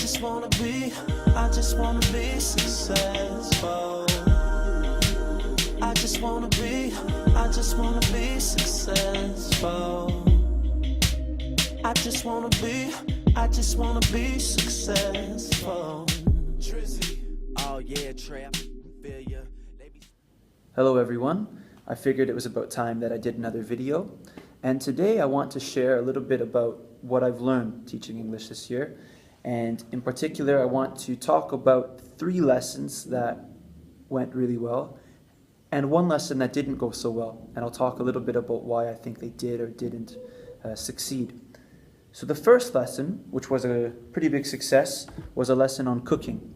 just wanna be successful. I just wanna be successful. I just wanna be successful. Drizzy. Oh yeah, trap, feel ya. Hello everyone, I figured it was about time that I did another video, and today I want to share a little bit about what I've learned teaching English this year, and in particular I want to talk about 3 lessons that went really well and 1 lesson that didn't go so well, and I'll talk a little bit about why I think they did or didn't succeed. So the first lesson, which was a pretty big success, was a lesson on cooking.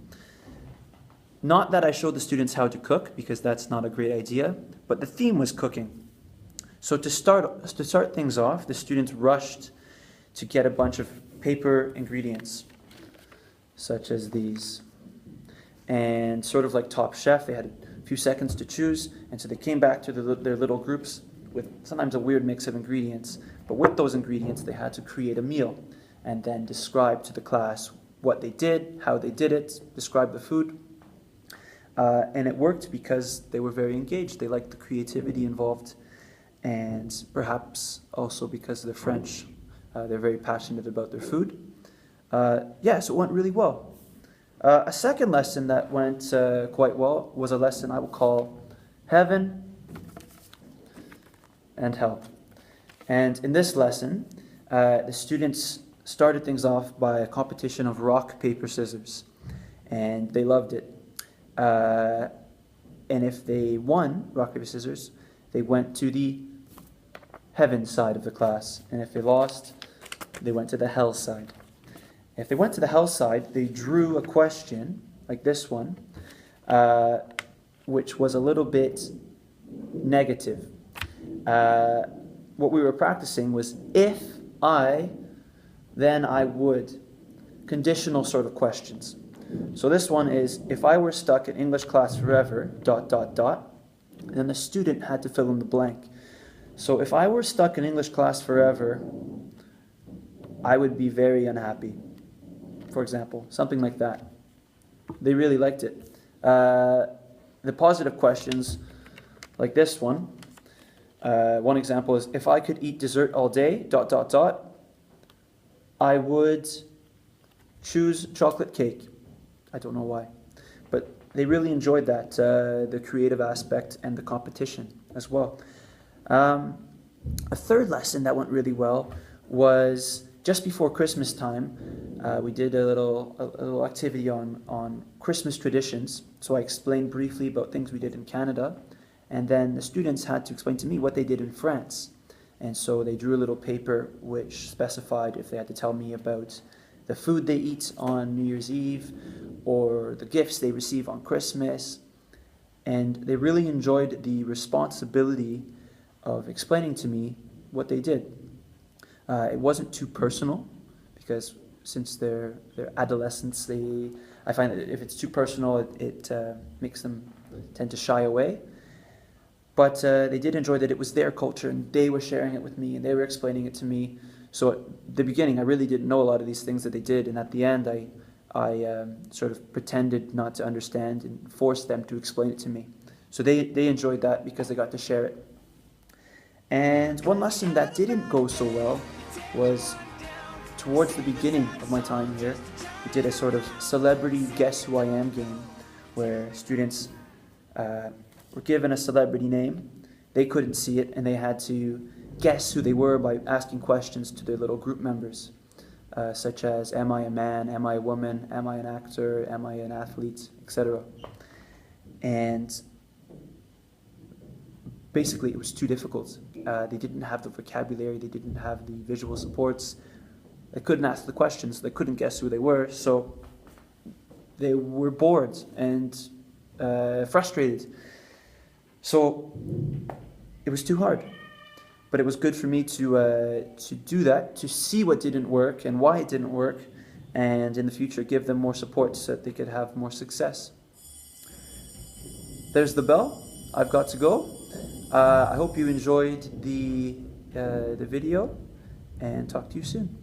Not that I showed the students how to cook, because that's not a great idea, but the theme was cooking. So to start things off, the students rushed to get a bunch of paper ingredients, such as these. And sort of like Top Chef, they had a few seconds to choose, and so they came back to their little groups with sometimes a weird mix of ingredients, but with those ingredients they had to create a meal and then describe to the class what they did, how they did it, describe the food. And it worked because they were very engaged. They liked the creativity involved, and perhaps also because they're French, they're very passionate about their food. So it went really well. A second lesson that went quite well was a lesson I will call Heaven and Hell. And in this lesson, the students started things off by a competition of rock, paper, scissors, and they loved it. And if they won rock, paper, scissors, they went to the heaven side of the class, and if they lost, they went to the hell side. If they went to the hell side, they drew a question like this one, which was a little bit negative. What we were practicing was if I, then I would. Conditional sort of questions. So this one is, if I were stuck in English class forever, ... then the student had to fill in the blank. So if I were stuck in English class forever, I would be very unhappy. For example, something like that. They really liked it. The positive questions, like this one. One example is, if I could eat dessert all day, ... I would choose chocolate cake. I don't know why. But they really enjoyed that, the creative aspect and the competition as well. A third lesson that went really well was just before Christmas time. We did a little activity on Christmas traditions. So I explained briefly about things we did in Canada, and then the students had to explain to me what they did in France. And so they drew a little paper which specified if they had to tell me about the food they eat on New Year's Eve, or the gifts they receive on Christmas. And they really enjoyed the responsibility of explaining to me what they did. It wasn't too personal, because since they're adolescents, I find that if it's too personal, it makes them tend to shy away. But they did enjoy that it was their culture, and they were sharing it with me, and they were explaining it to me. So at the beginning, I really didn't know a lot of these things that they did, and at the end, I sort of pretended not to understand and forced them to explain it to me. So they enjoyed that because they got to share it. And one lesson that didn't go so well was towards the beginning of my time here. We did a sort of celebrity Guess Who I Am game, where students were given a celebrity name. They couldn't see it, and they had to guess who they were by asking questions to their little group members, such as, am I a man, am I a woman, am I an actor, am I an athlete, etc. And basically it was too difficult. They didn't have the vocabulary, they didn't have the visual supports, they couldn't ask the questions, they couldn't guess who they were, so they were bored and frustrated. So it was too hard. But it was good for me to do that, to see what didn't work and why it didn't work, and in the future give them more support so that they could have more success. There's the bell. I've got to go. I hope you enjoyed the video, and talk to you soon.